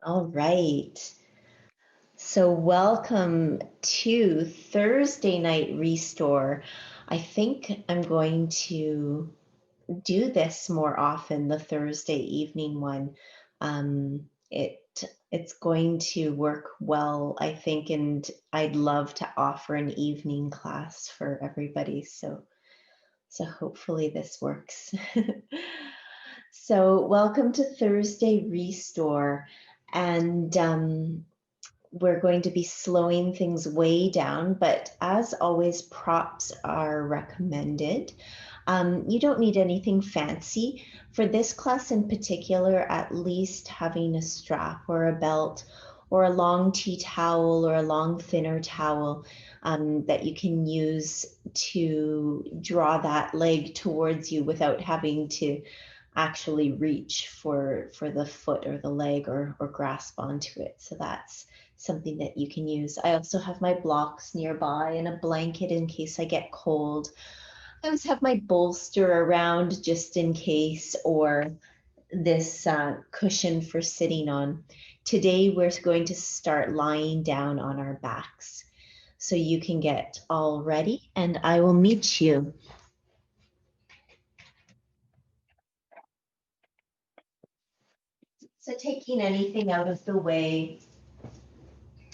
All right. So, welcome to Thursday Night Restore. I think I'm going to do this more often, the Thursday evening one. It's going to work well, I think, and I'd love to offer an evening class for everybody. So hopefully this works. So, welcome to Thursday Restore. And we're going to be slowing things way down, but as always, props are recommended. You don't need anything fancy. For this class in particular, at least having a strap or a belt or a long tea towel or a long thinner towel that you can use to draw that leg towards you without having to actually reach for the foot or the leg or grasp onto it. So that's something that you can use. I also have my blocks nearby and a blanket in case I get cold. I always have my bolster around just in case, or this cushion for sitting on. Today we're going to start lying down on our backs. So you can get all ready and I will meet you. So taking anything out of the way,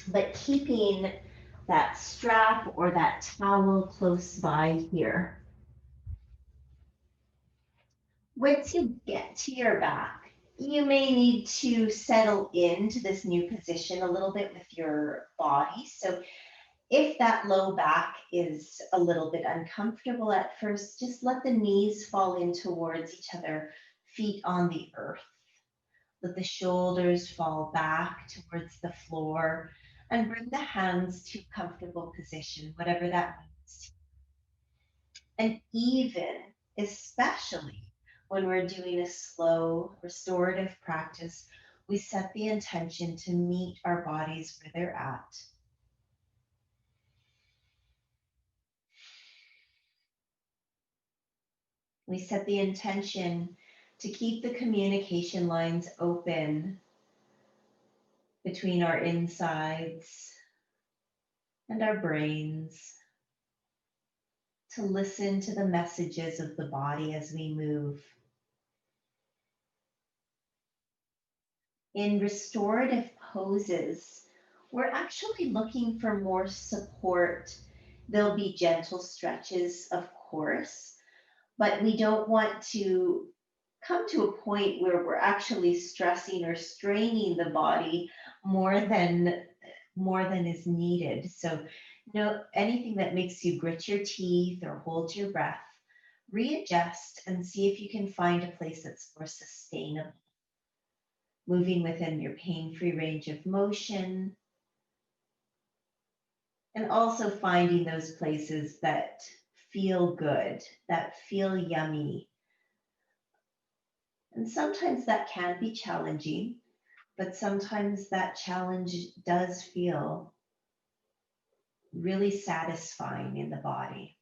but keeping that strap or that towel close by here. Once you get to your back, you may need to settle into this new position a little bit with your body. So if that low back is a little bit uncomfortable at first, just let the knees fall in towards each other, feet on the earth. Let the shoulders fall back towards the floor and bring the hands to comfortable position, whatever that means. And even, especially when we're doing a slow restorative practice, we set the intention to meet our bodies where they're at. We set the intention to keep the communication lines open between our insides and our brains, to listen to the messages of the body as we move. In restorative poses, we're actually looking for more support. There'll be gentle stretches, of course, but we don't want to come to a point where we're actually stressing or straining the body more than is needed. So no, anything that makes you grit your teeth or hold your breath, readjust and see if you can find a place that's more sustainable, moving within your pain-free range of motion, and also finding those places that feel good, that feel yummy. And sometimes that can be challenging, but sometimes that challenge does feel really satisfying in the body.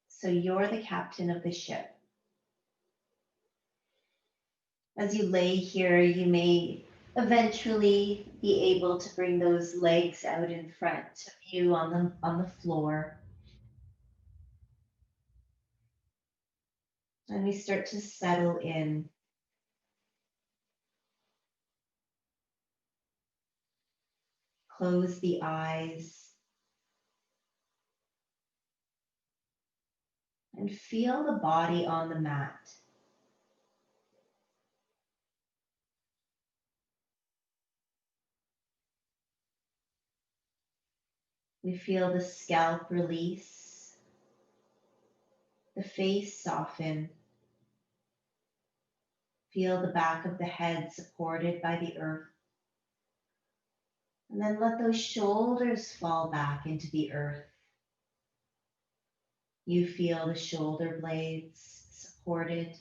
So you're the captain of the ship. As you lay here, you may eventually be able to bring those legs out in front of you on the floor. And we start to settle in. Close the eyes and feel the body on the mat. We feel the scalp release, the face soften. Feel the back of the head supported by the earth. And then let those shoulders fall back into the earth. You feel the shoulder blades supported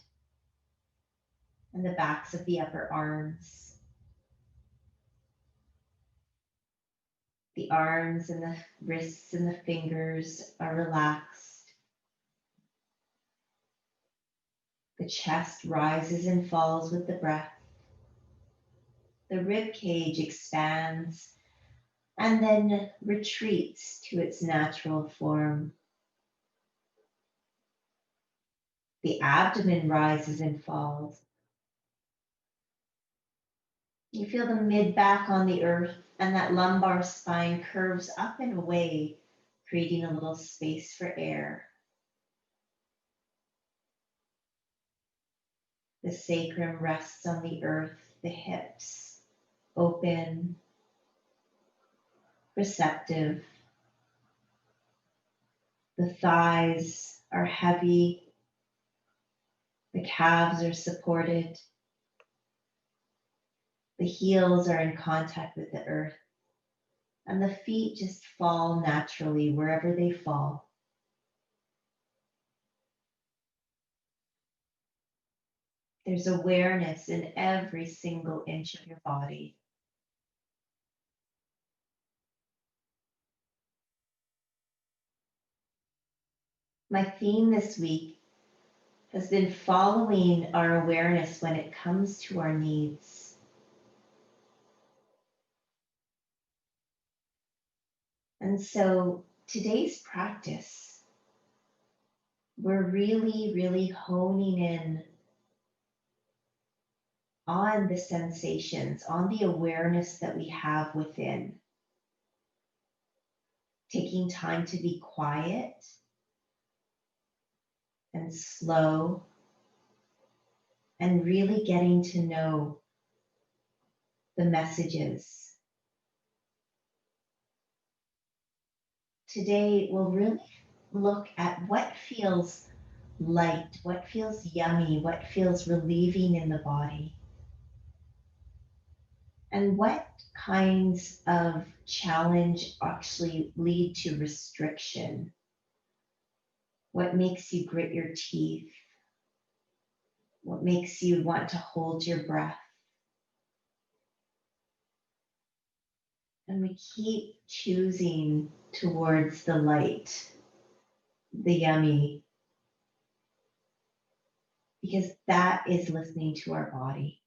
and the backs of the upper arms. The arms and the wrists and the fingers are relaxed. The chest rises and falls with the breath. The rib cage expands and then retreats to its natural form. The abdomen rises and falls. You feel the mid back on the earth, and that lumbar spine curves up and away, creating a little space for air. The sacrum rests on the earth, the hips open, receptive. The thighs are heavy. The calves are supported. The heels are in contact with the earth. And the feet just fall naturally wherever they fall. There's awareness in every single inch of your body. My theme this week has been following our awareness when it comes to our needs. And so today's practice, we're really honing in on the sensations, on the awareness that we have within. Taking time to be quiet and slow and really getting to know the messages. Today, we'll really look at what feels light, what feels yummy, what feels relieving in the body, and what kinds of challenge actually lead to restriction. What makes you grit your teeth? What makes you want to hold your breath? And we keep choosing towards the light, the yummy, because that is listening to our body.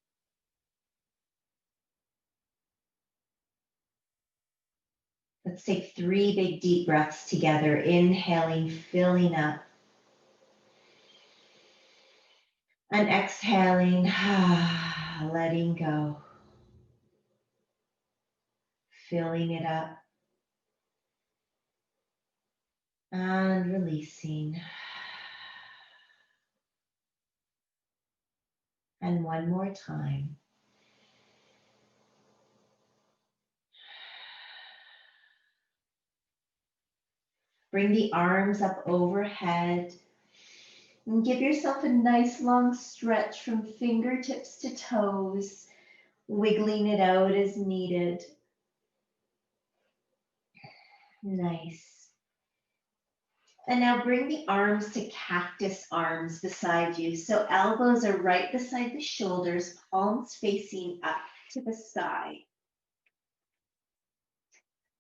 Let's take 3 big deep breaths together, inhaling, filling up, and exhaling, letting go, filling it up, and releasing. And one more time. Bring the arms up overhead and give yourself a nice long stretch from fingertips to toes, wiggling it out as needed. Nice. And now bring the arms to cactus arms beside you. So elbows are right beside the shoulders, palms facing up to the sky.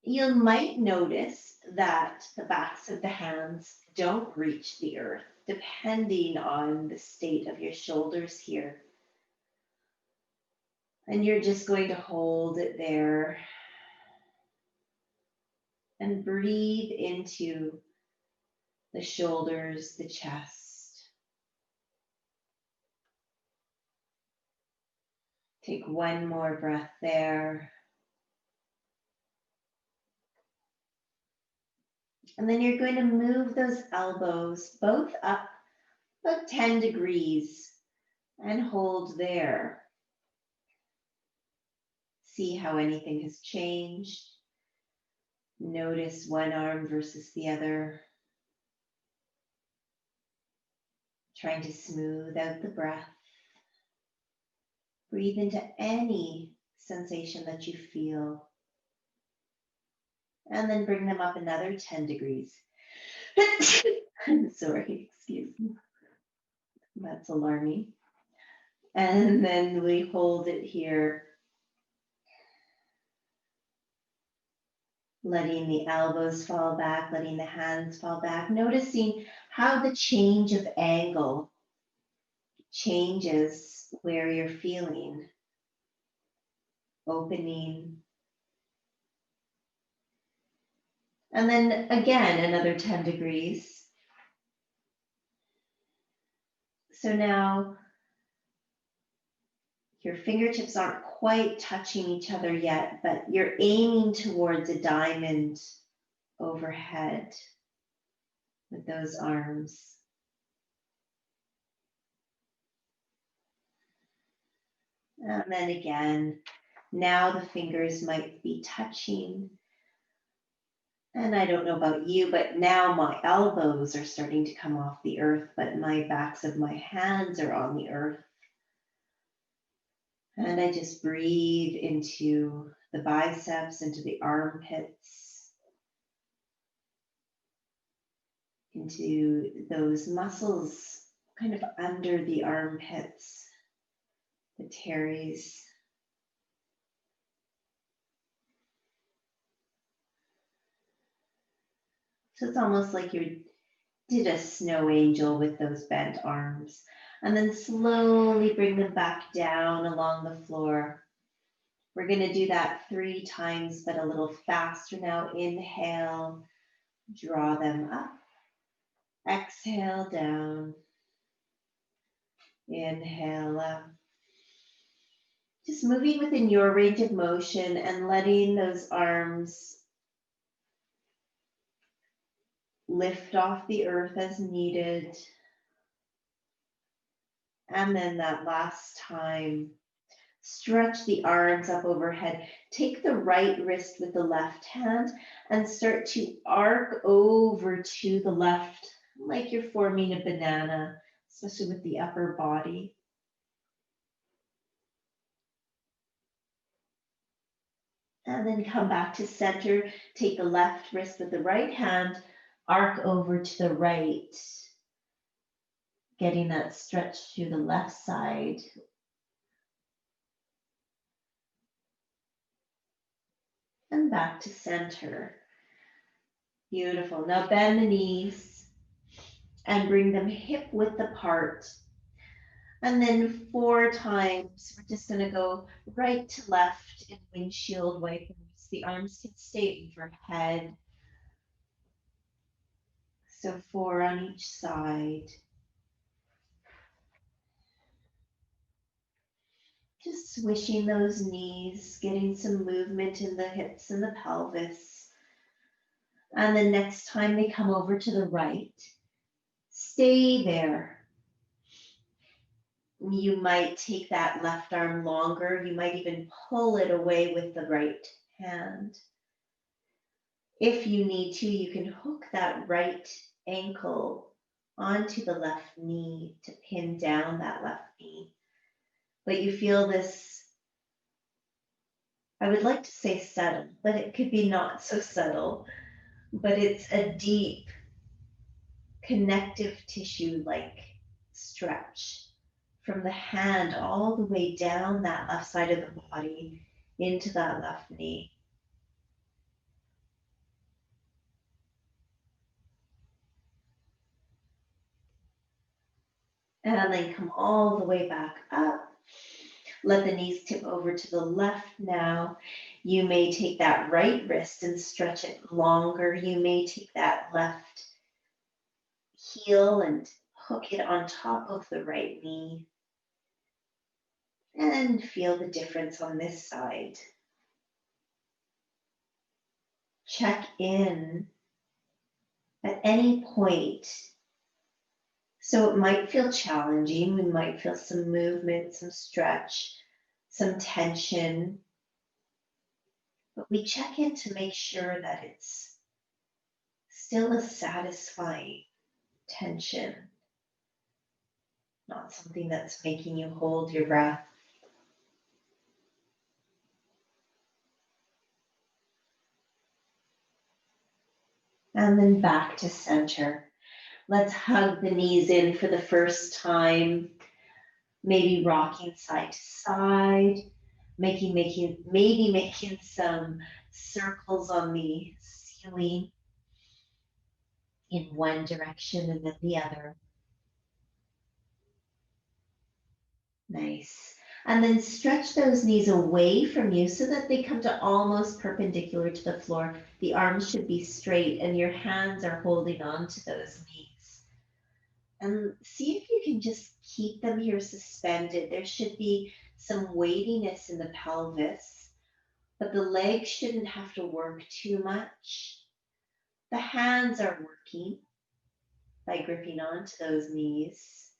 You might notice that the backs of the hands don't reach the earth, depending on the state of your shoulders here. And you're just going to hold it there and breathe into the shoulders, the chest. Take one more breath there. And then you're going to move those elbows both up about 10 degrees and hold there. See how anything has changed. Notice one arm versus the other. Trying to smooth out the breath. Breathe into any sensation that you feel. And then bring them up another 10 degrees. Sorry, excuse me. That's alarming. And then we hold it here. Letting the elbows fall back, letting the hands fall back. Noticing how the change of angle changes where you're feeling. opening. And then again, another 10 degrees. So now your fingertips aren't quite touching each other yet, but you're aiming towards a diamond overhead with those arms. And then again, now the fingers might be touching. And I don't know about you, but now my elbows are starting to come off the earth, but my backs of my hands are on the earth. And I just breathe into the biceps, into the armpits, into those muscles kind of under the armpits, the teres. So it's almost like you did a snow angel with those bent arms. And then slowly bring them back down along the floor. We're going to do that 3 times, but a little faster now. Inhale, draw them up. Exhale, down. Inhale up. Just moving within your range of motion and letting those arms lift off the earth as needed. And then that last time, stretch the arms up overhead. Take the right wrist with the left hand and start to arc over to the left, like you're forming a banana, especially with the upper body. And then come back to center. Take the left wrist with the right hand, arc over to the right, getting that stretch to the left side. And back to center. Beautiful. Now bend the knees and bring them hip width apart. And then 4 times, we're just gonna go right to left in windshield wipers. The arms can stay overhead. So 4 on each side. Just swishing those knees, getting some movement in the hips and the pelvis. And the next time they come over to the right, stay there. You might take that left arm longer. You might even pull it away with the right hand. If you need to, you can hook that right ankle onto the left knee to pin down that left knee. But you feel this, I would like to say subtle, but it could be not so subtle, but it's a deep connective tissue-like stretch from the hand all the way down that left side of the body into that left knee. And then come all the way back up. Let the knees tip over to the left now. You may take that right wrist and stretch it longer. You may take that left heel and hook it on top of the right knee. And feel the difference on this side. Check in at any point. So it might feel challenging. We might feel some movement, some stretch, some tension. But we check in to make sure that it's still a satisfying tension, not something that's making you hold your breath. And then back to center. Let's hug the knees in for the first time, maybe rocking side to side, maybe making some circles on the ceiling in one direction and then the other. Nice. And then stretch those knees away from you so that they come to almost perpendicular to the floor. The arms should be straight and your hands are holding on to those knees. And see if you can just keep them here suspended. There should be some weightiness in the pelvis, but the legs shouldn't have to work too much. The hands are working by gripping onto those knees.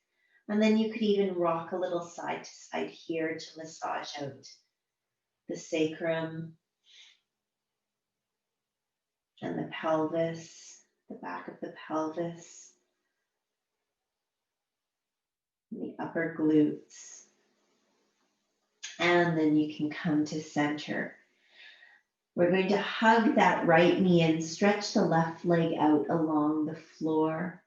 And then you could even rock a little side to side here to massage out the sacrum and the pelvis, the back of the pelvis, and the upper glutes. And then you can come to center. We're going to hug that right knee and stretch the left leg out along the floor.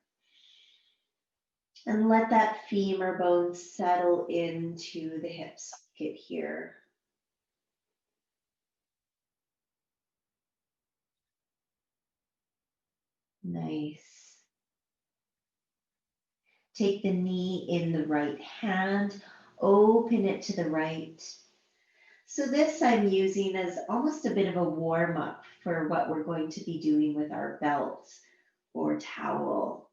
And let that femur bone settle into the hip socket here. Nice. Take the knee in the right hand, open it to the right. So this I'm using as almost a bit of a warm up for what we're going to be doing with our belt or towel.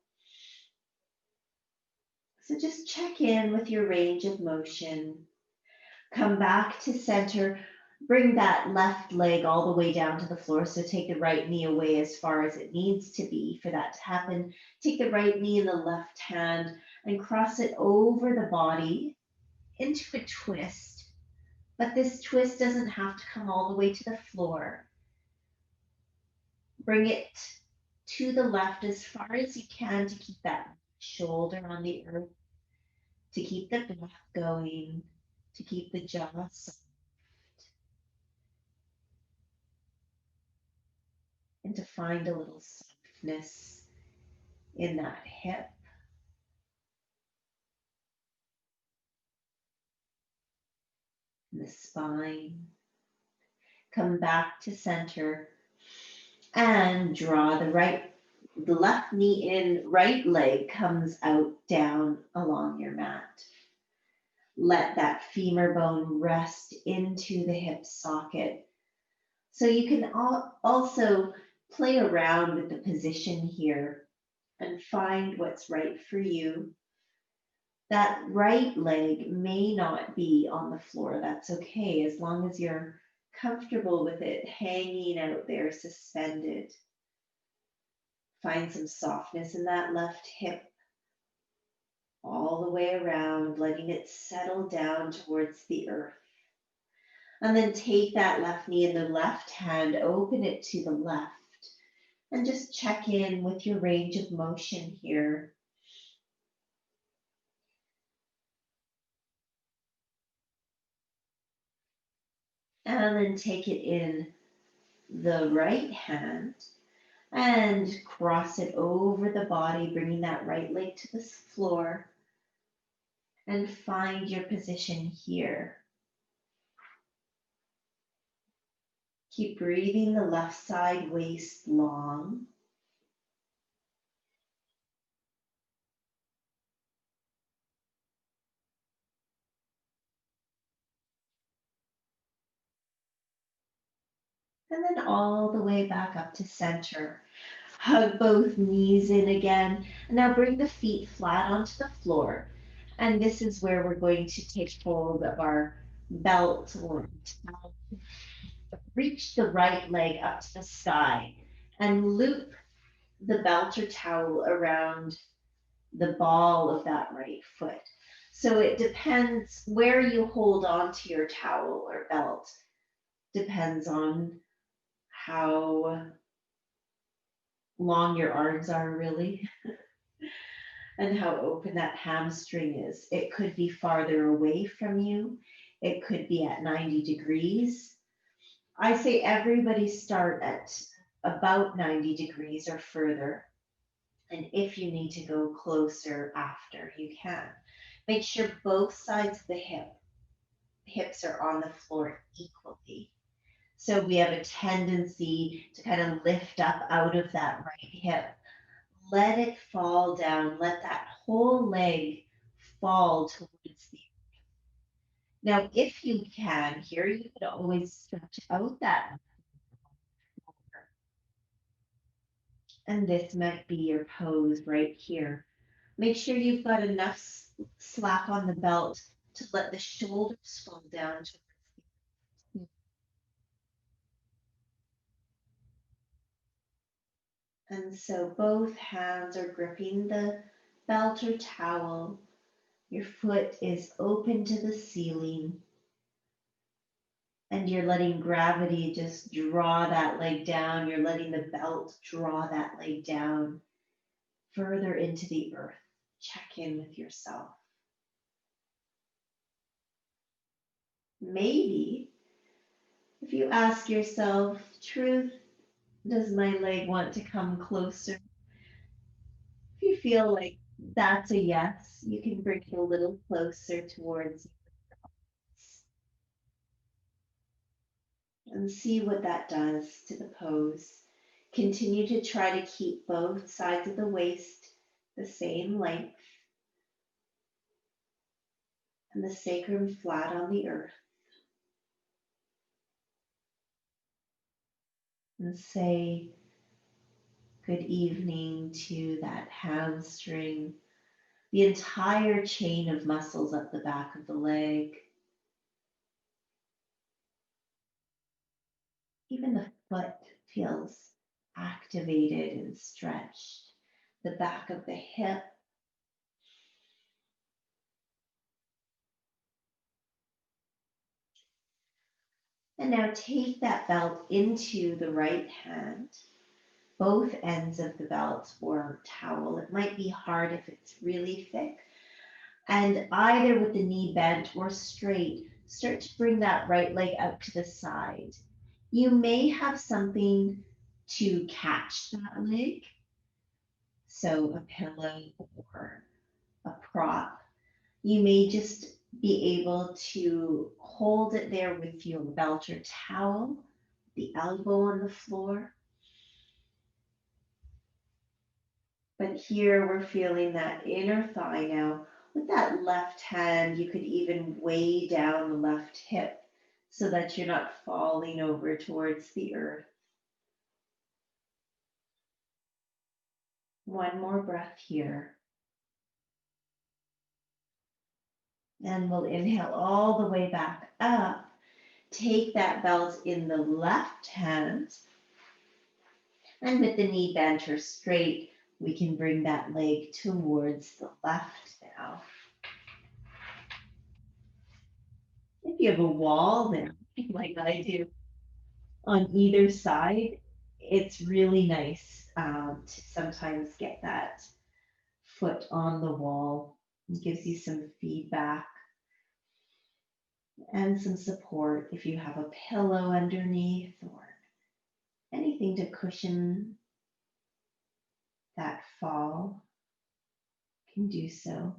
So just check in with your range of motion. Come back to center. Bring that left leg all the way down to the floor. So take the right knee away as far as it needs to be for that to happen. Take the right knee in the left hand and cross it over the body into a twist. But this twist doesn't have to come all the way to the floor. Bring it to the left as far as you can to keep that shoulder on the earth, to keep the breath going, to keep the jaw soft, and to find a little softness in that hip. The spine. Come back to center and draw the left knee in, right leg comes out down along your mat. Let that femur bone rest into the hip socket. So you can also play around with the position here and find what's right for you. That right leg may not be on the floor. That's okay, as long as you're comfortable with it hanging out there suspended. Find some softness in that left hip all the way around, letting it settle down towards the earth. And then take that left knee in the left hand, open it to the left, and just check in with your range of motion here. And then take it in the right hand and cross it over the body, bringing that right leg to the floor, and find your position here. Keep breathing the left side waist long. And then all the way back up to center. Hug both knees in again. Now bring the feet flat onto the floor. And this is where we're going to take hold of our belt or towel. Reach the right leg up to the sky and loop the belt or towel around the ball of that right foot. So it depends where you hold on to your towel or belt, depends on how long your arms are really and how open that hamstring is. It could be farther away from you. It could be at 90 degrees. I say everybody start at about 90 degrees or further. And if you need to go closer after, you can. Make sure both sides of the hips are on the floor equally. So we have a tendency to kind of lift up out of that right hip. Let it fall down. Let that whole leg fall towards the Now, if you can here, you could always stretch out that. And this might be your pose right here. Make sure you've got enough slack on the belt to let the shoulders fall down towards the knee. And so both hands are gripping the belt or towel. Your foot is open to the ceiling, and you're letting gravity just draw that leg down. You're letting the belt draw that leg down further into the earth. Check in with yourself. Maybe if you ask yourself, truth, does my leg want to come closer? If you feel like that's a yes, you can bring it a little closer towards you and see what that does to the pose. Continue to try to keep both sides of the waist the same length and the sacrum flat on the earth. And say good evening to that hamstring, the entire chain of muscles up the back of the leg. Even the foot feels activated and stretched. The back of the hip. And now take that belt into the right hand, both ends of the belt or towel. It might be hard if it's really thick. And either with the knee bent or straight, start to bring that right leg out to the side. You may have something to catch that leg. So a pillow or a prop. You may just be able to hold it there with your belt or towel, the elbow on the floor. But here we're feeling that inner thigh now. With that left hand, you could even weigh down the left hip so that you're not falling over towards the earth. One more breath here. And we'll inhale all the way back up. Take that belt in the left hand. And with the knee bent or straight, we can bring that leg towards the left now. If you have a wall there, like I do, on either side, it's really nice to sometimes get that foot on the wall. It gives you some feedback and some support if you have a pillow underneath or anything to cushion that fall, can do so.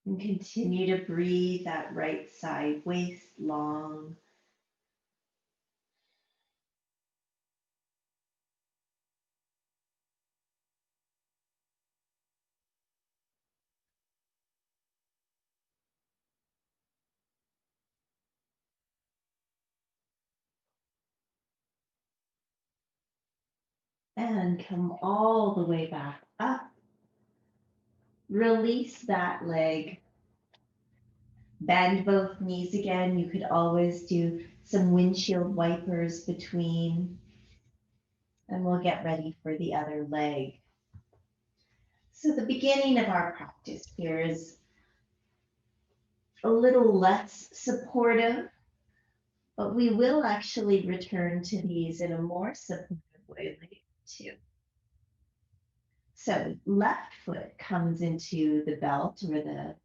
And continue to breathe that right side, waist long. And come all the way back up. Release that leg. Bend both knees again. You could always do some windshield wipers between. And we'll get ready for the other leg. So the beginning of our practice here is a little less supportive, but we will actually return to these in a more supportive way later too. So left foot comes into the belt or the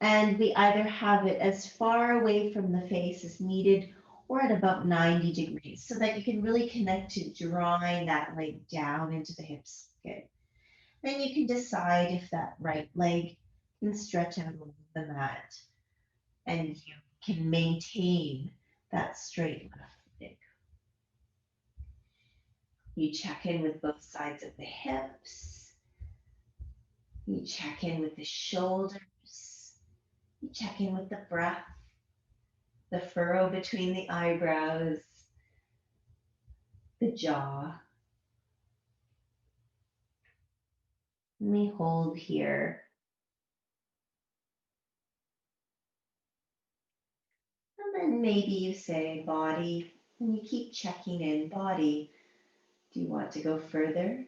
and we either have it as far away from the face as needed or at about 90 degrees so that you can really connect to drawing that leg down into the hip socket. Then you can decide if that right leg can stretch out along the mat and you can maintain that straight left leg. You check in with both sides of the hips. You check in with the shoulders. You check in with the breath, the furrow between the eyebrows, the jaw. And we hold here. And then maybe you say body, and you keep checking in. Body, do you want to go further?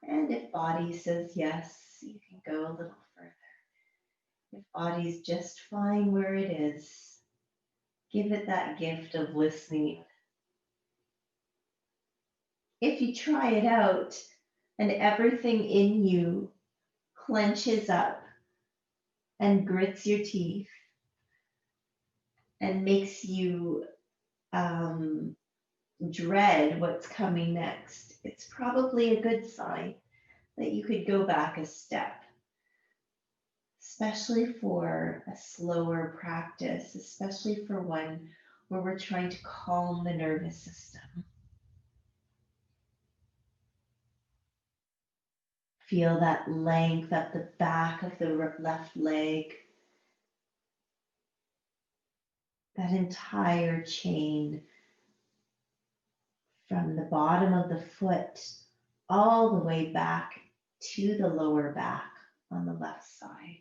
And if body says yes, you can go a little further. If body's just fine where it is, give it that gift of listening. If you try it out and everything in you clenches up and grits your teeth and makes you dread what's coming next, it's probably a good sign that you could go back a step, especially for a slower practice, especially for one where we're trying to calm the nervous system. Feel that length up the back of the left leg, that entire chain from the bottom of the foot all the way back to the lower back on the left side.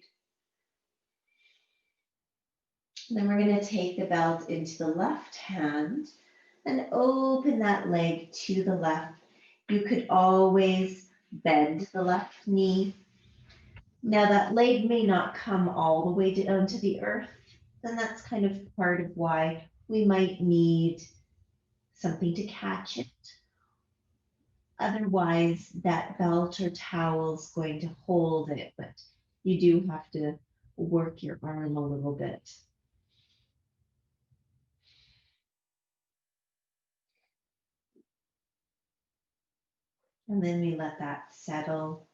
Then we're going to take the belt into the left hand and open that leg to the left. You could always bend the left knee. Now that leg may not come all the way down to the earth, and that's kind of part of why we might need something to catch it. Otherwise, that belt or towel is going to hold it, but you do have to work your arm a little bit. And then we let that settle.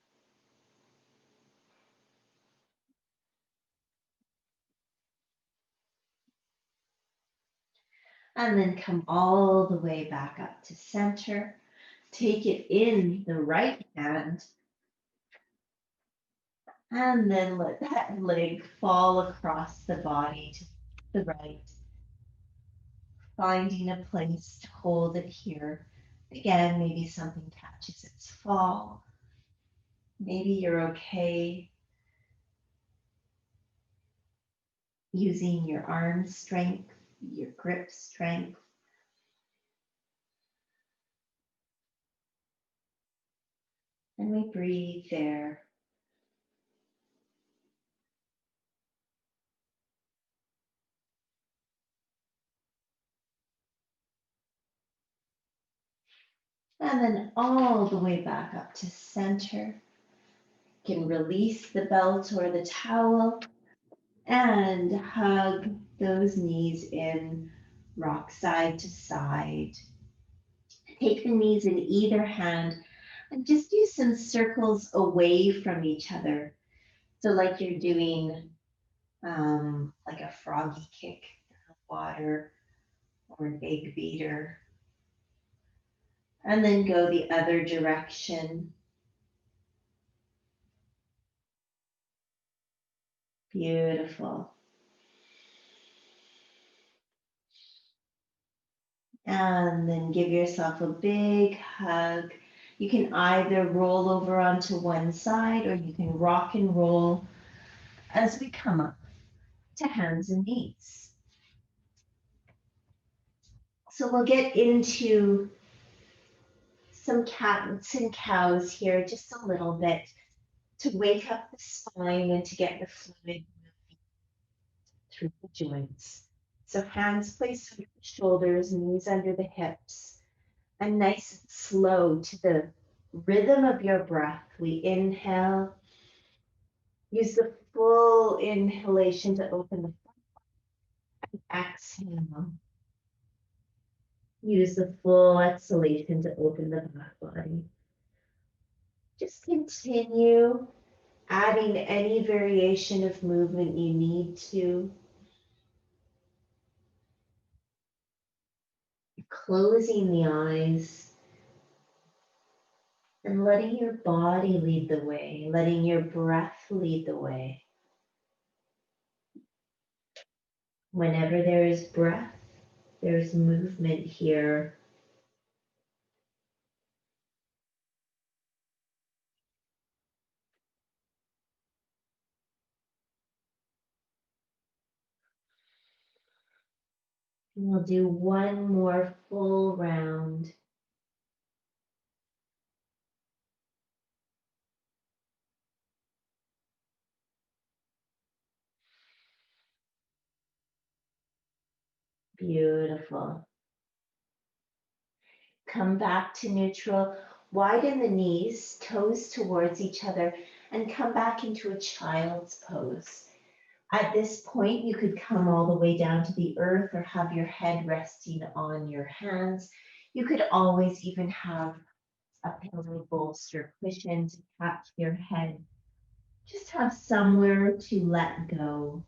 And then come all the way back up to center. Take it in the right hand. And then let that leg fall across the body to the right. Finding a place to hold it here. Again, maybe something catches its fall. Maybe you're okay using your arm strength, your grip strength. And we breathe there. And then all the way back up to center. You can release the belt or the towel and hug those knees in, rock side to side. Take the knees in either hand and just do some circles away from each other. So like you're doing like a froggy kick in the water or an egg beater. And then go the other direction. Beautiful. And then give yourself a big hug. You can either roll over onto one side or you can rock and roll as we come up to hands and knees. So we'll get into some cats and cows here just a little bit to wake up the spine and to get the fluid moving through the joints. So hands placed under the shoulders, knees under the hips, and nice and slow to the rhythm of your breath. We inhale, use the full inhalation to open the front, and exhale. Use the full exhalation to open the back body. Just continue adding any variation of movement you need to. Closing the eyes And letting your body lead the way, letting your breath lead the way. Whenever there is breath, there's movement here. And we'll do one more full round. Beautiful. Come back to neutral. Widen the knees, toes towards each other, and come back into a child's pose. At this point, you could come all the way down to the earth or have your head resting on your hands. You could always even have a pillow, bolster, cushion to catch your head. Just have somewhere to let go.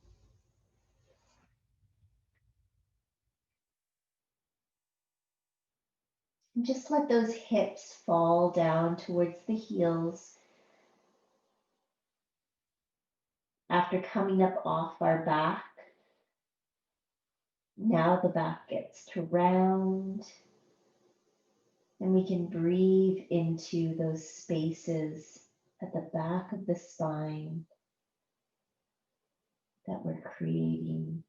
And just let those hips fall down towards the heels. After coming up off our back, now the back gets to round, and we can breathe into those spaces at the back of the spine that we're creating.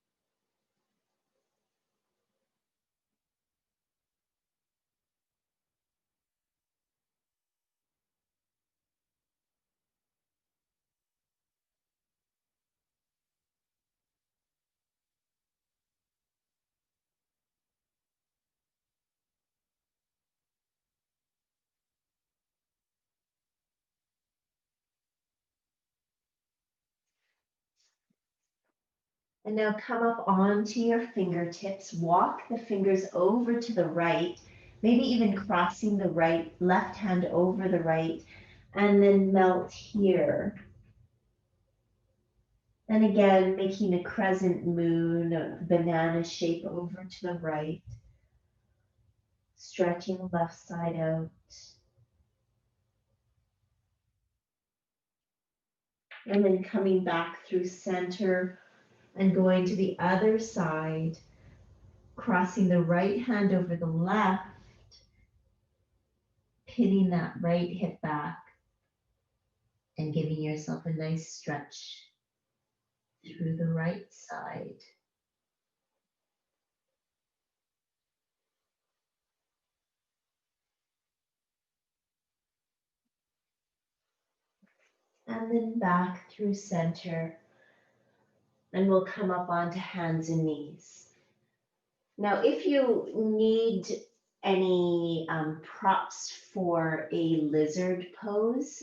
And now come up onto your fingertips, walk the fingers over to the right, maybe even crossing the left hand over the right, and then melt here. And again, making a crescent moon, a banana shape over to the right, stretching the left side out. And then coming back through center and going to the other side, crossing the right hand over the left, pinning that right hip back and giving yourself a nice stretch through the right side. And then back through center. And we'll come up onto hands and knees. Now, if you need any props for a lizard pose,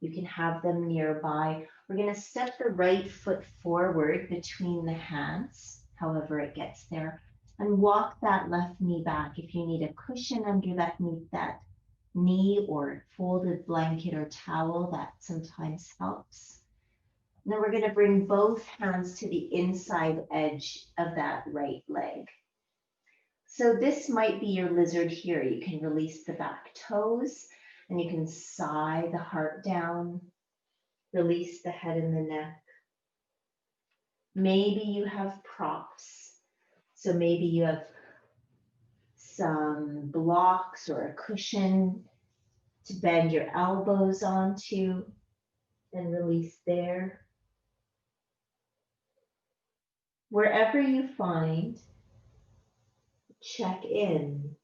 you can have them nearby. We're going to step the right foot forward between the hands, however it gets there, and walk that left knee back. If you need a cushion under that knee or folded blanket or towel, that sometimes helps. Now we're going to bring both hands to the inside edge of that right leg. So this might be your lizard here. You can release the back toes and you can sigh the heart down, release the head and the neck. Maybe you have props. So maybe you have some blocks or a cushion to bend your elbows onto and release there. Wherever you find, check in.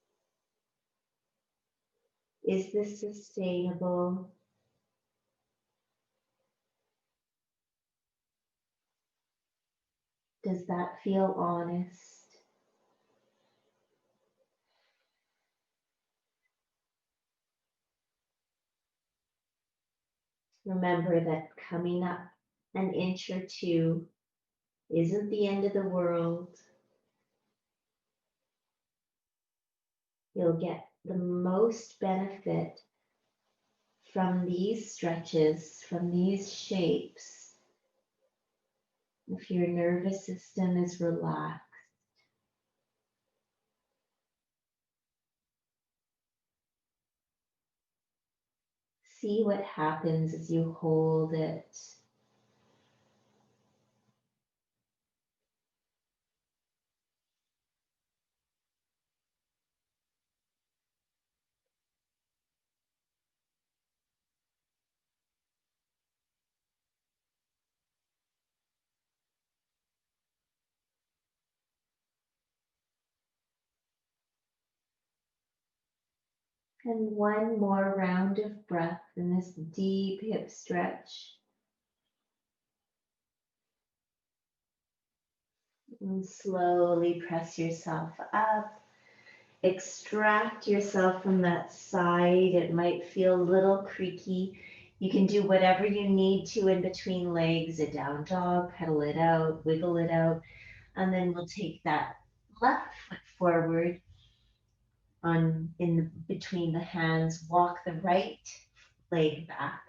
Is this sustainable? Does that feel honest? Remember that coming up an inch or two isn't the end of the world. You'll get the most benefit from these stretches, from these shapes, if your nervous system is relaxed. See what happens as you hold it. And one more round of breath in this deep hip stretch. And slowly press yourself up. Extract yourself from that side. It might feel a little creaky. You can do whatever you need to in between legs, a down dog, pedal it out, wiggle it out, and then we'll take that left foot forward in between the hands, walk the right leg back,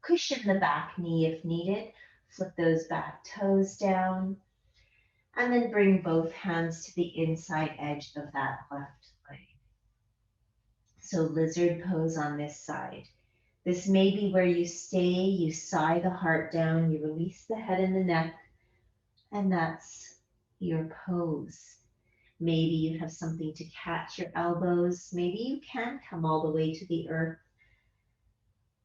cushion the back knee if needed, flip those back toes down, and then bring both hands to the inside edge of that left leg. So lizard pose on this side. This may be where you stay, you sigh the heart down, you release the head and the neck, and that's your pose. Maybe you have something to catch your elbows. Maybe you can come all the way to the earth,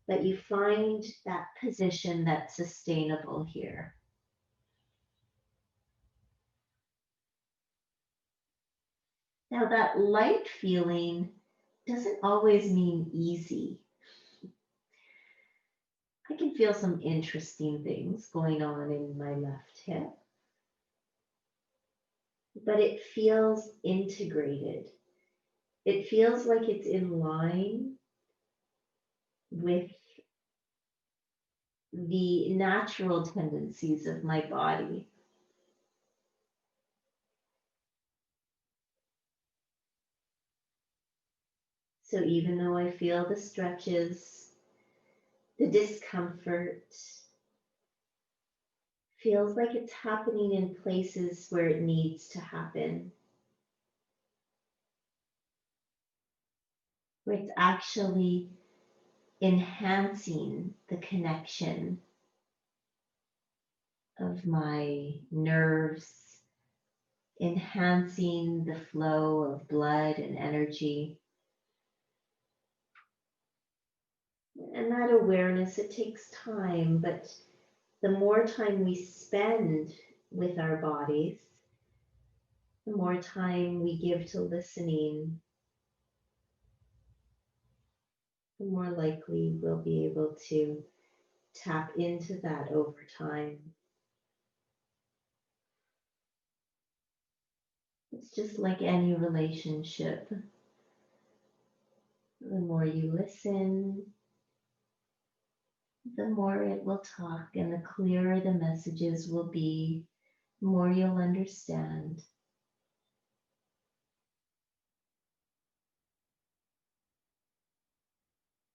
but you find that position that's sustainable here. Now, that light feeling doesn't always mean easy. I can feel some interesting things going on in my left hip, but it feels integrated. It feels like it's in line with the natural tendencies of my body. So even though I feel the stretches, the discomfort, feels like it's happening in places where it needs to happen, where it's actually enhancing the connection of my nerves, enhancing the flow of blood and energy. And that awareness, it takes time, but the more time we spend with our bodies, the more time we give to listening, the more likely we'll be able to tap into that over time. It's just like any relationship. The more you listen, the more it will talk, and the clearer the messages will be, the more you'll understand.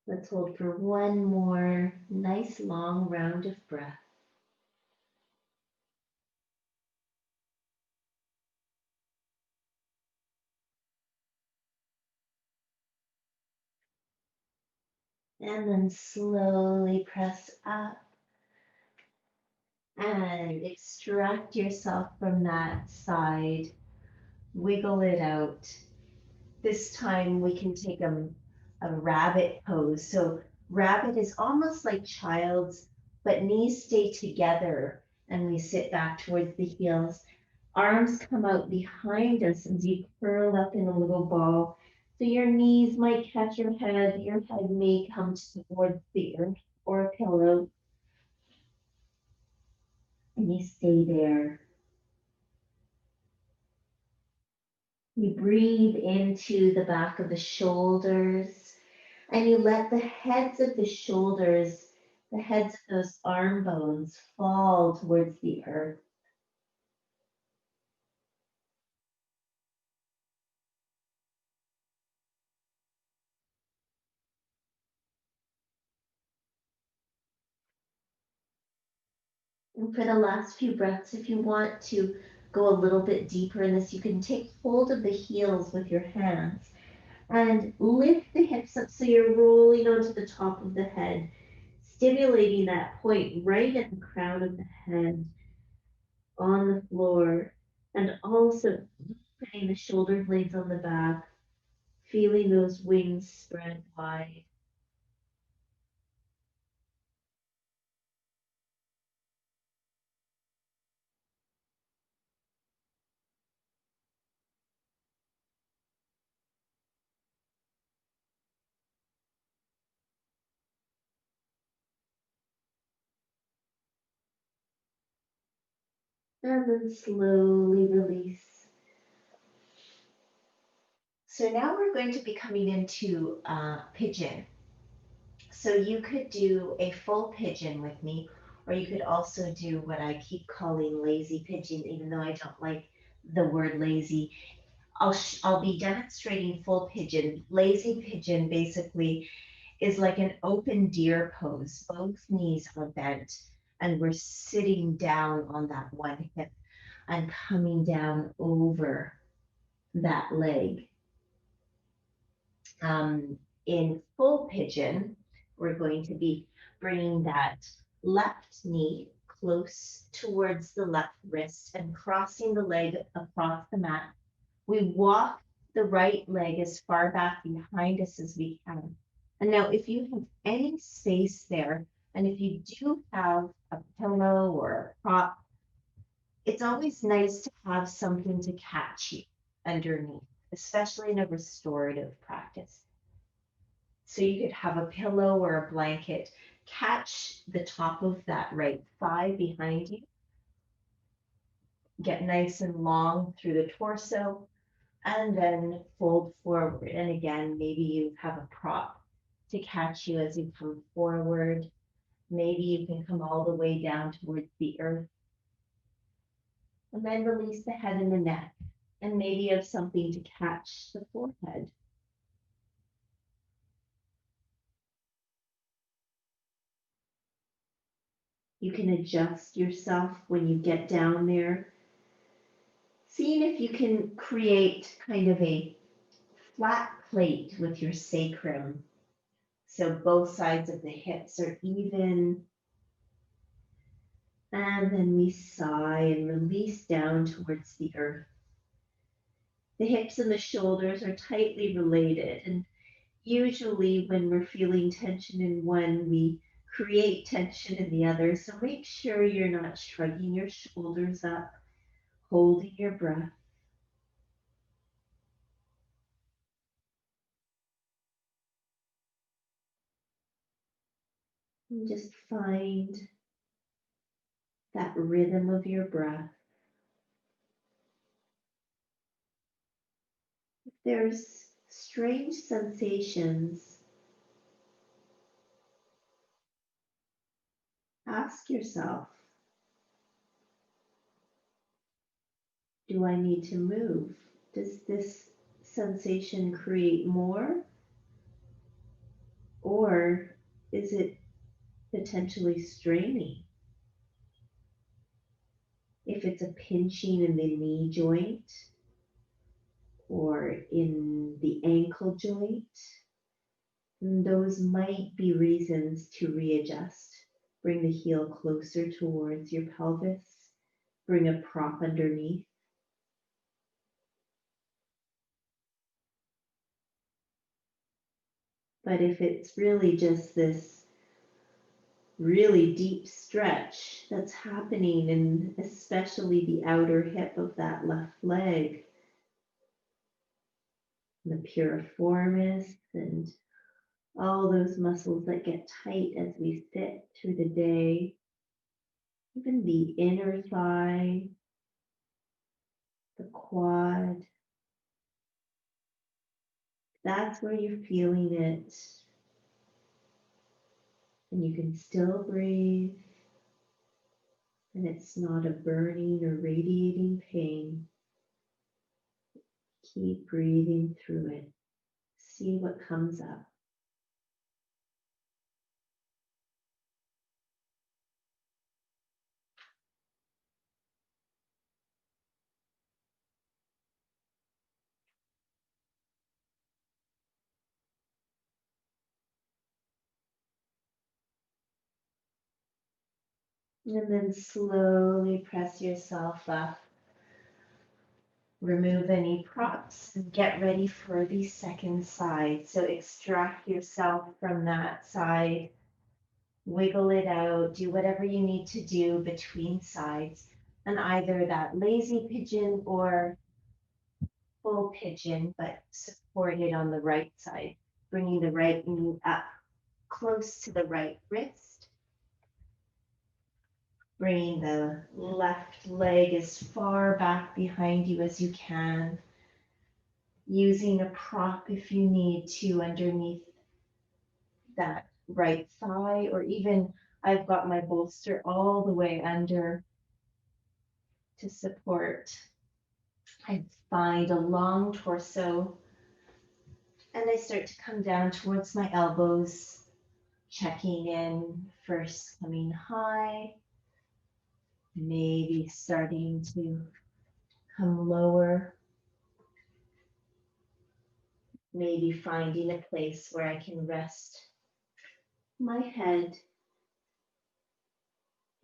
Let's hold for one more nice long round of breath. And then slowly press up and extract yourself from that side. Wiggle it out. This time we can take a rabbit pose. So rabbit is almost like child's, but knees stay together and we sit back towards the heels. Arms come out behind us as you curl up in a little ball. So your knees might catch your head may come towards the earth or a pillow, and you stay there. You breathe into the back of the shoulders and you let the heads of the shoulders, the heads of those arm bones fall towards the earth. And for the last few breaths, if you want to go a little bit deeper in this, you can take hold of the heels with your hands And lift the hips up so you're rolling onto the top of the head, stimulating that point right at the crown of the head on the floor, and also putting the shoulder blades on the back, feeling those wings spread wide. And then slowly release. So now we're going to be coming into pigeon. So you could do a full pigeon with me, or you could also do what I keep calling lazy pigeon, even though I don't like the word lazy. I'll be demonstrating full pigeon. Lazy pigeon basically is like an open deer pose. Both knees are bent, and we're sitting down on that one hip and coming down over that leg. In full pigeon, we're going to be bringing that left knee close towards the left wrist and crossing the leg across the mat. We walk the right leg as far back behind us as we can. And now, if you have any space there, and if you do have a pillow or a prop, it's always nice to have something to catch you underneath, especially in a restorative practice. So you could have a pillow or a blanket, catch the top of that right thigh behind you, get nice and long through the torso, and then fold forward. And again, maybe you have a prop to catch you as you come forward. Maybe you can come all the way down towards the earth and then release the head and the neck. And maybe you have something to catch the forehead. You can adjust yourself when you get down there, seeing if you can create kind of a flat plate with your sacrum. So both sides of the hips are even. And then we sigh and release down towards the earth. The hips and the shoulders are tightly related. And usually, when we're feeling tension in one, we create tension in the other. So make sure you're not shrugging your shoulders up, holding your breath. And just find that rhythm of your breath. If there's strange sensations, ask yourself, do I need to move? Does this sensation create more? Or is it potentially straining? If it's a pinching in the knee joint or in the ankle joint, then those might be reasons to readjust. Bring the heel closer towards your pelvis, bring a prop underneath. But if it's really just this really deep stretch that's happening, and especially the outer hip of that left leg, the piriformis, and all those muscles that get tight as we sit through the day, even the inner thigh, the quad, that's where you're feeling it. And you can still breathe, and it's not a burning or radiating pain. Keep breathing through it. See what comes up. And then slowly press yourself up. Remove any props and get ready for the second side. So extract yourself from that side, wiggle it out, do whatever you need to do between sides, and either that lazy pigeon or full pigeon, but supported on the right side, bringing the right knee up close to the right wrist, bringing the left leg as far back behind you as you can, using a prop if you need to underneath that right thigh, or even I've got my bolster all the way under to support. I find a long torso and I start to come down towards my elbows, checking in, first coming high, maybe starting to come lower, maybe finding a place where I can rest my head,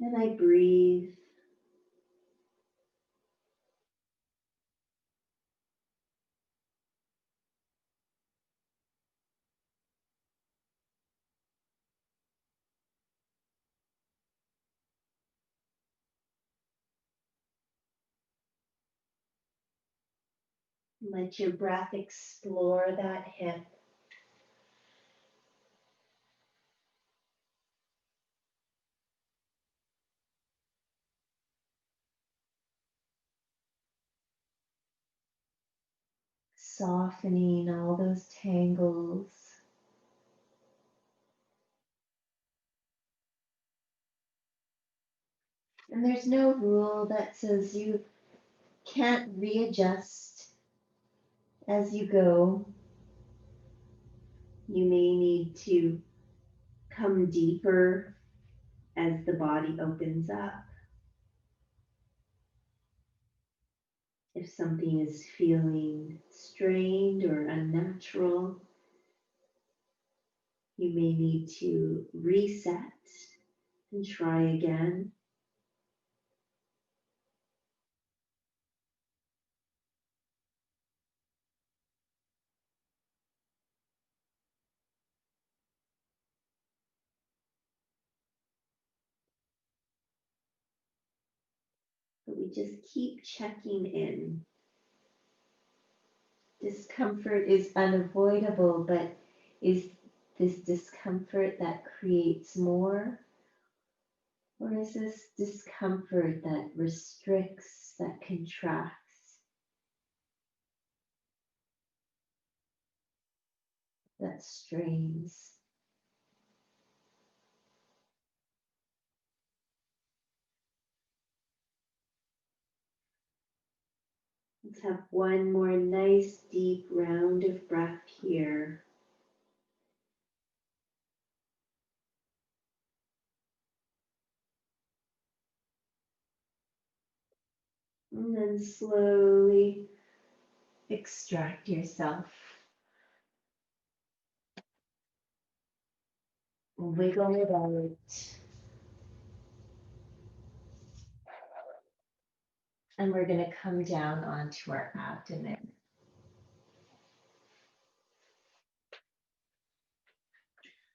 and I breathe. Let your breath explore that hip. Softening all those tangles. And there's no rule that says you can't readjust as you go. You may need to come deeper as the body opens up. If something is feeling strained or unnatural, you may need to reset and try again. But we just keep checking in. Discomfort is unavoidable, but is this discomfort that creates more? Or is this discomfort that restricts, that contracts, that strains? Let's have one more nice deep round of breath here. And then slowly extract yourself. Wiggle it out. And we're going to come down onto our abdomen.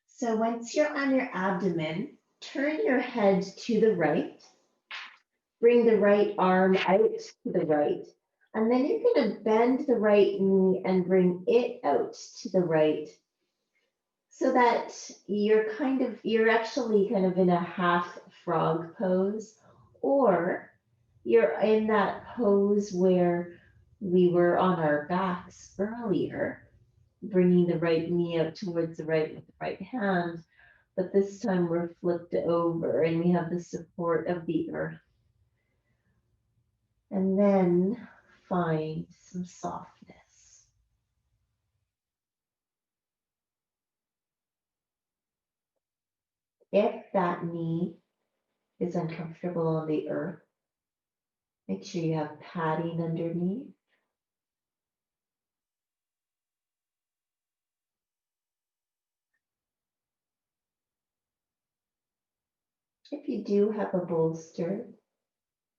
So once you're on your abdomen, turn your head to the right. Bring the right arm out to the right. And then you're going to bend the right knee and bring it out to the right. So that you're actually kind of in a half frog pose, or you're in that pose where we were on our backs earlier, bringing the right knee out towards the right with the right hand. But this time we're flipped over and we have the support of the earth. And then find some softness. If that knee is uncomfortable on the earth, make sure you have padding underneath. If you do have a bolster,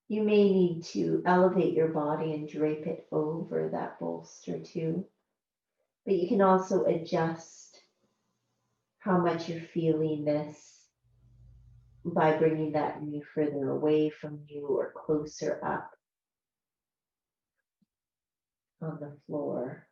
you may need to elevate your body and drape it over that bolster too. But you can also adjust how much you're feeling this by bringing that knee further away from you or closer up on the floor.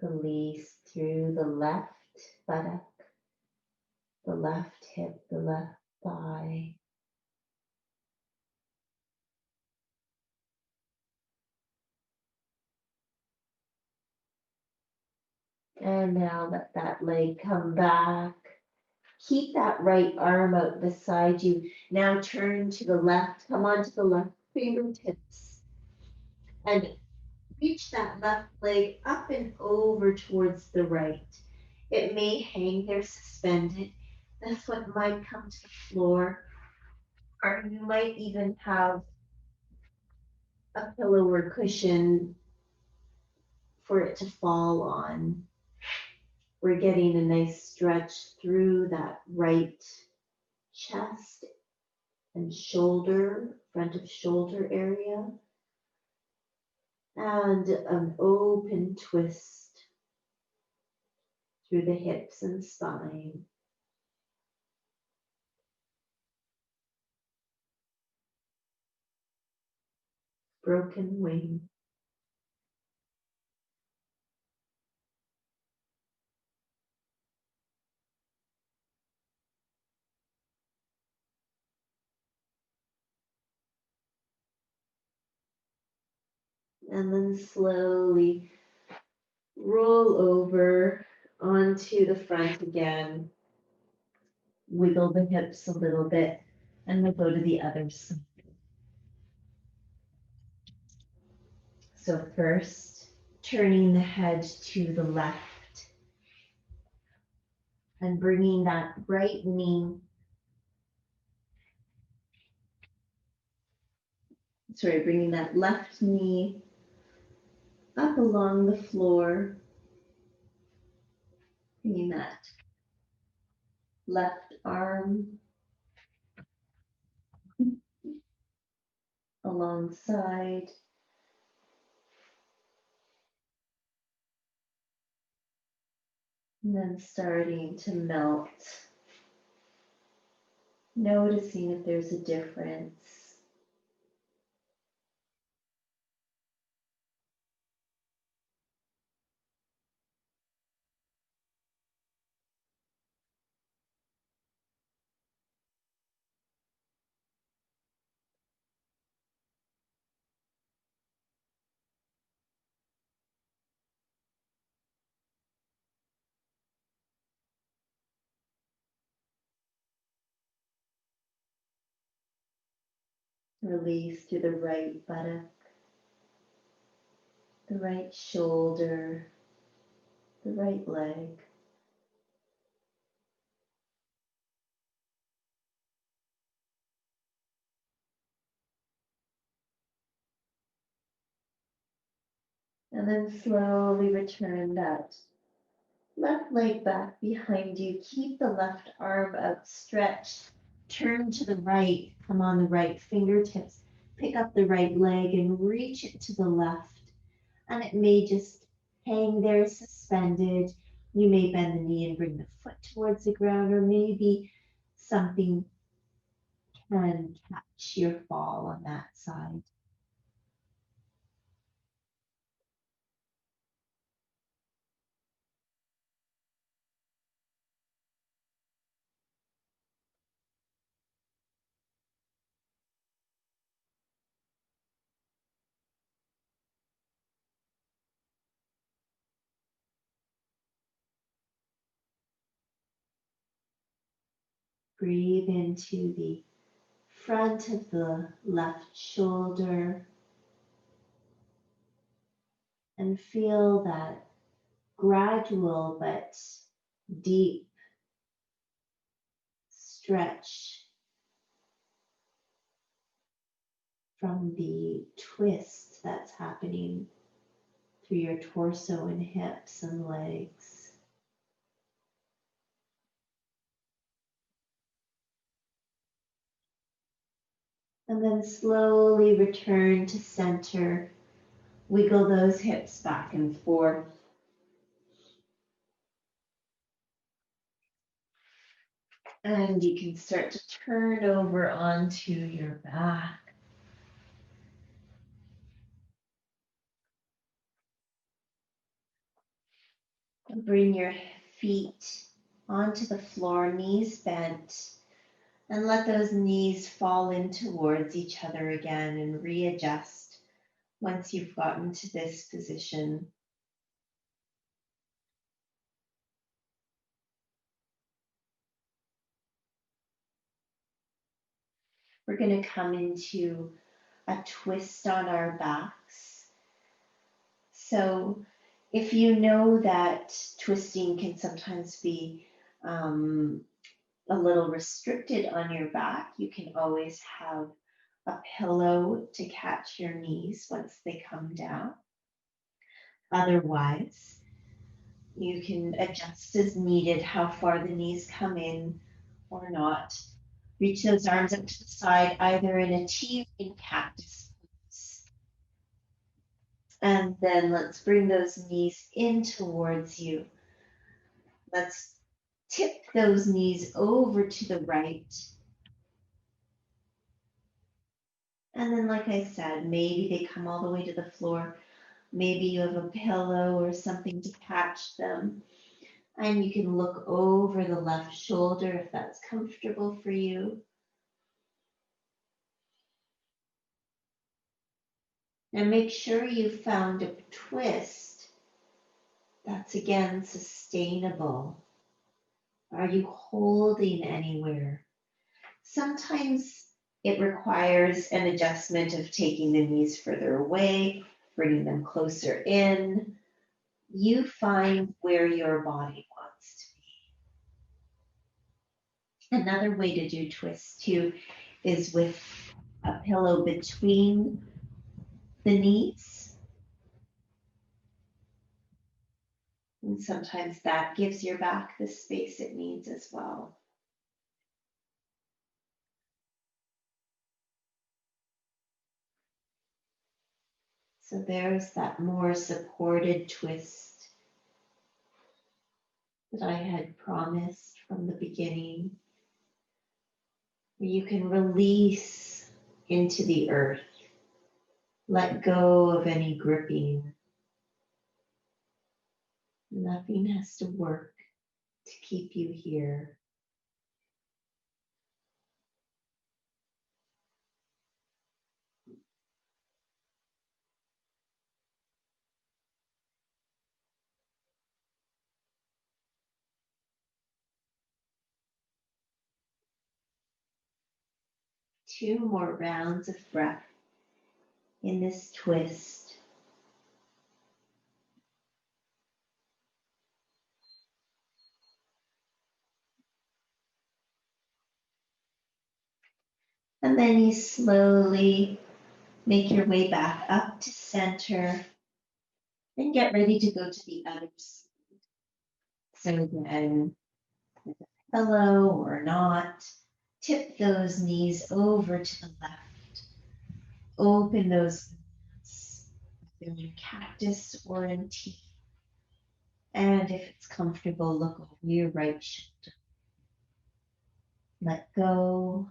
Release through the left buttock, the left hip, the left thigh. And now let that leg come back. Keep that right arm out beside you. Now turn to the left, come onto the left fingertips and reach that left leg up and over towards the right. It may hang there suspended. The foot might come to the floor, or you might even have a pillow or cushion for it to fall on. We're getting a nice stretch through that right chest and shoulder, front of shoulder area, and an open twist through the hips and spine. Broken wing. And then slowly roll over onto the front again. Wiggle the hips a little bit, and we'll go to the other side. So first, turning the head to the left and bringing that right knee, bringing that left knee up along the floor, bringing that left arm alongside. And then starting to melt, noticing if there's a difference. Release through the right buttock, the right shoulder, the right leg. And then slowly return that left leg back behind you. Keep the left arm outstretched. Turn to the right. Come on the right fingertips. Pick up the right leg and reach it to the left. And it may just hang there suspended. You may bend the knee and bring the foot towards the ground, or maybe something can catch your fall on that side. Breathe into the front of the left shoulder and feel that gradual but deep stretch from the twist that's happening through your torso and hips and legs. And then slowly return to center. Wiggle those hips back and forth. And you can start to turn over onto your back. And bring your feet onto the floor, knees bent, and let those knees fall in towards each other again and readjust once you've gotten to this position. We're going to come into a twist on our backs. So if you know that twisting can sometimes be a little restricted on your back, you can always have a pillow to catch your knees once they come down. Otherwise, you can adjust as needed how far the knees come in or not. Reach those arms up to the side, either in a T or in cactus pose. And then let's bring those knees in towards you. Let's tip those knees over to the right. And then, like I said, maybe they come all the way to the floor. Maybe you have a pillow or something to catch them. And you can look over the left shoulder if that's comfortable for you. And make sure you found a twist that's, again, sustainable. Are you holding anywhere? Sometimes it requires an adjustment of taking the knees further away, bringing them closer in. You find where your body wants to be. Another way to do twists too is with a pillow between the knees. And sometimes that gives your back the space it needs as well. So there's that more supported twist that I had promised from the beginning, where you can release into the earth, let go of any gripping. Nothing has to work to keep you here. Two more rounds of breath in this twist. And then you slowly make your way back up to center and get ready to go to the other side. So again, with a pillow or not, tip those knees over to the left. Open those hands, either in cactus or in T. And if it's comfortable, look over your right shoulder. Let go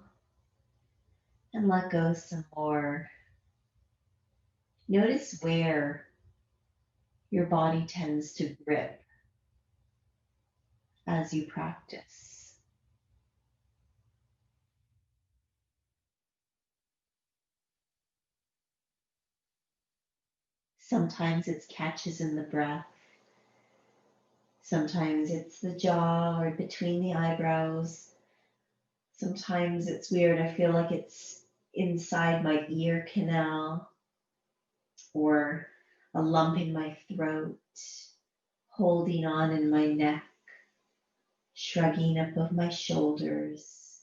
and let go some more. Notice where your body tends to grip as you practice. Sometimes it's catches in the breath. Sometimes it's the jaw or between the eyebrows. Sometimes it's weird. I feel like it's inside my ear canal or a lump in my throat, holding on in my neck, shrugging up of my shoulders,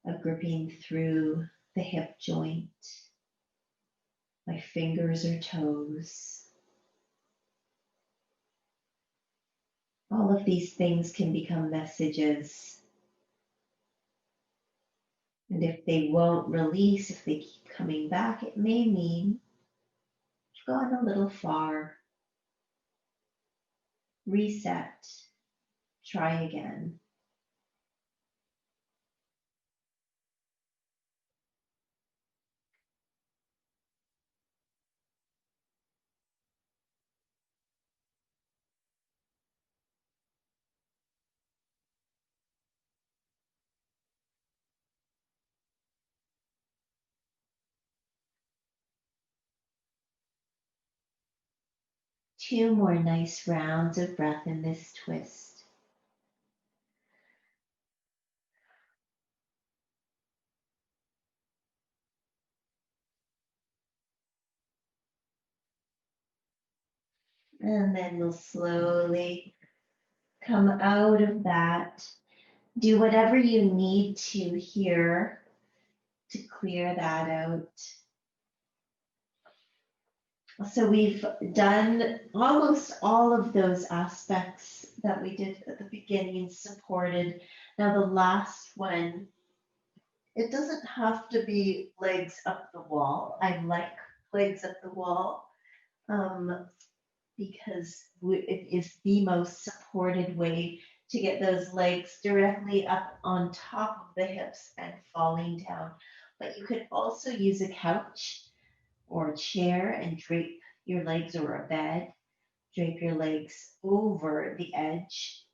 a gripping through the hip joint, my fingers or toes. All of these things can become messages. And if they won't release, if they keep coming back, it may mean you've gone a little far. Reset, try again. Two more nice rounds of breath in this twist. And then we'll slowly come out of that. Do whatever you need to here to clear that out. So we've done almost all of those aspects that we did at the beginning, supported. Now the last one, it doesn't have to be legs up the wall. I like legs up the wall because it is the most supported way to get those legs directly up on top of the hips and falling down. But you could also use a couch or a chair and drape your legs, or a bed, drape your legs over the edge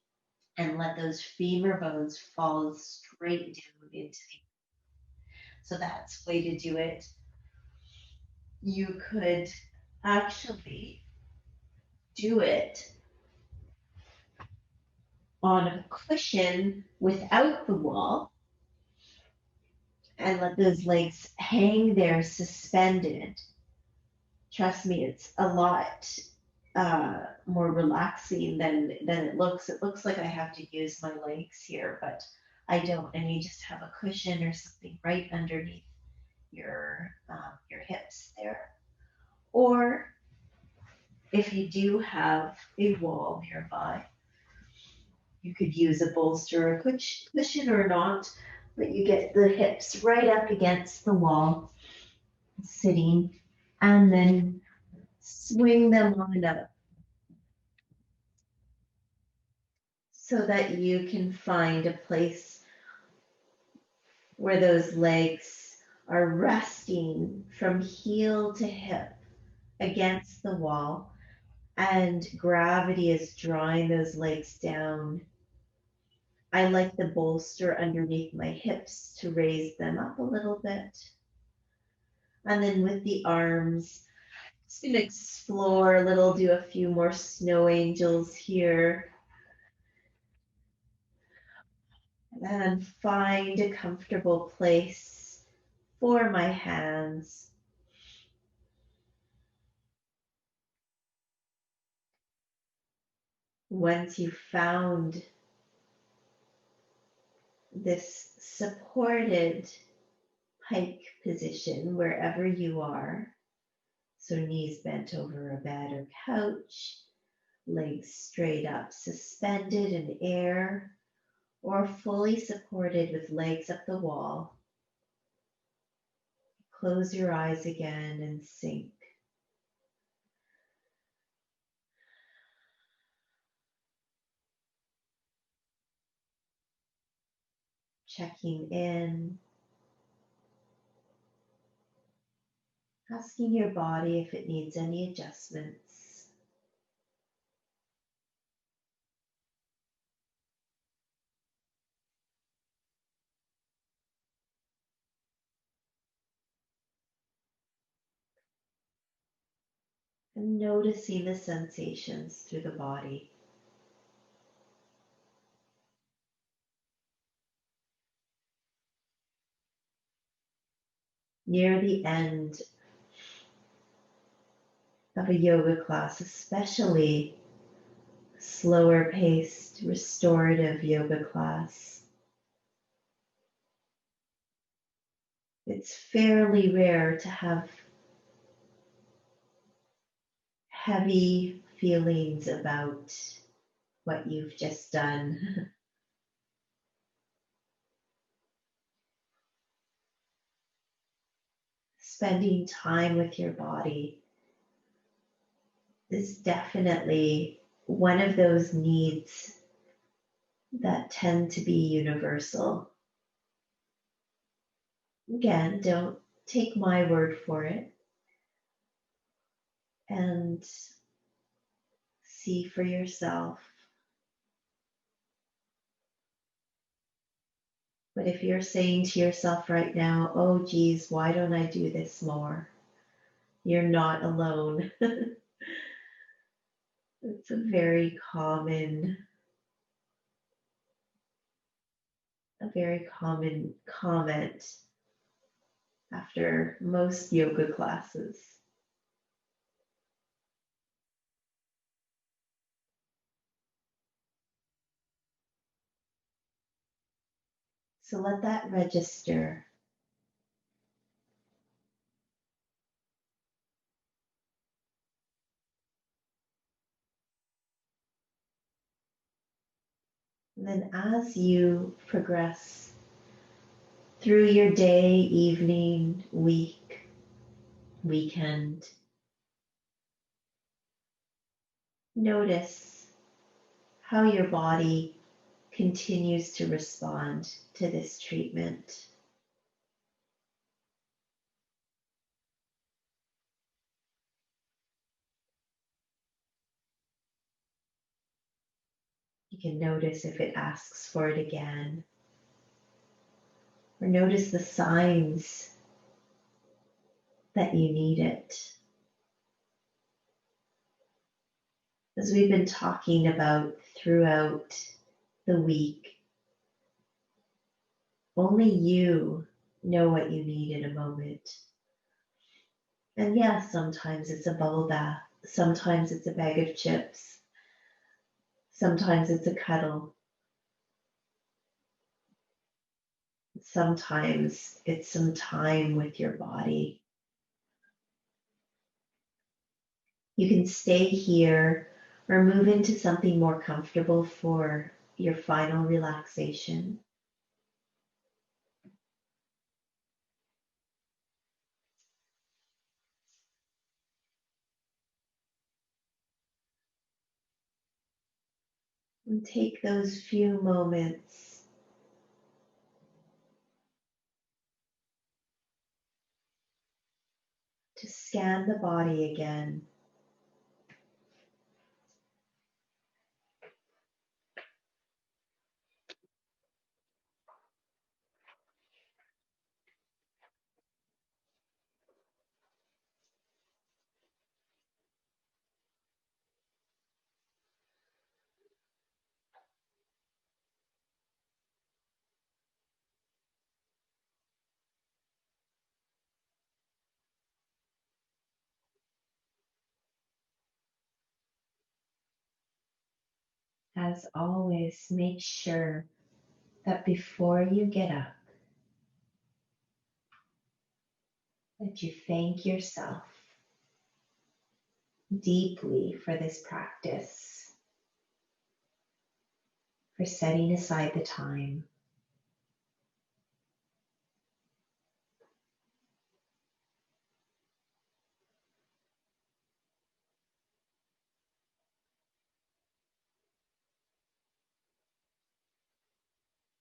and let those femur bones fall straight down into the. So that's the way to do it. You could actually do it on a cushion without the wall and let those legs hang there suspended. Trust me, it's a lot more relaxing than it looks. It looks like I have to use my legs here, but I don't. And you just have a cushion or something right underneath your hips there. Or if you do have a wall nearby, you could use a bolster, a cushion or not, but you get the hips right up against the wall, sitting, and then swing them on up so that you can find a place where those legs are resting from heel to hip against the wall, and gravity is drawing those legs down. I like the bolster underneath my hips to raise them up a little bit. And then with the arms, just gonna explore a little, do a few more snow angels here. And find a comfortable place for my hands. Once you've found this supported pike position wherever you are, so knees bent over a bed or couch, legs straight up, suspended in air, or fully supported with legs up the wall, close your eyes again and sink. Checking in, asking your body if it needs any adjustments. And noticing the sensations through the body. Near the end of a yoga class, especially slower paced restorative yoga class, It's fairly rare to have heavy feelings about what you've just done. Spending time with your body is definitely one of those needs that tend to be universal. Again, don't take my word for it, and see for yourself. But if you're saying to yourself right now, oh geez, why don't I do this more? You're not alone. It's a very common comment after most yoga classes. So let that register. And then as you progress through your day, evening, week, weekend, notice how your body continues to respond to this treatment. You can notice if it asks for it again, or notice the signs that you need it. As we've been talking about throughout the week, only you know what you need in a moment. And yeah, sometimes it's a bubble bath, sometimes it's a bag of chips, sometimes it's a cuddle, sometimes it's some time with your body. You can stay here or move into something more comfortable for your final relaxation. And take those few moments to scan the body again. As always, make sure that before you get up, that you thank yourself deeply for this practice, for setting aside the time.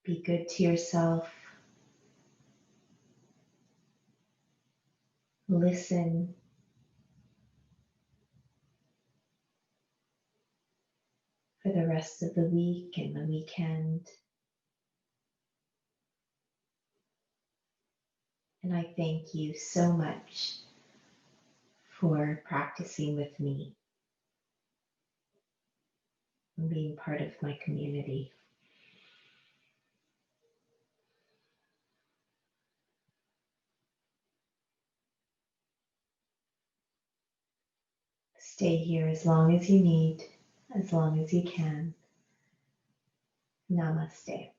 Be good to yourself. Listen. For the rest of the week and the weekend. And I thank you so much for practicing with me and being part of my community. Stay here as long as you need, as long as you can. Namaste.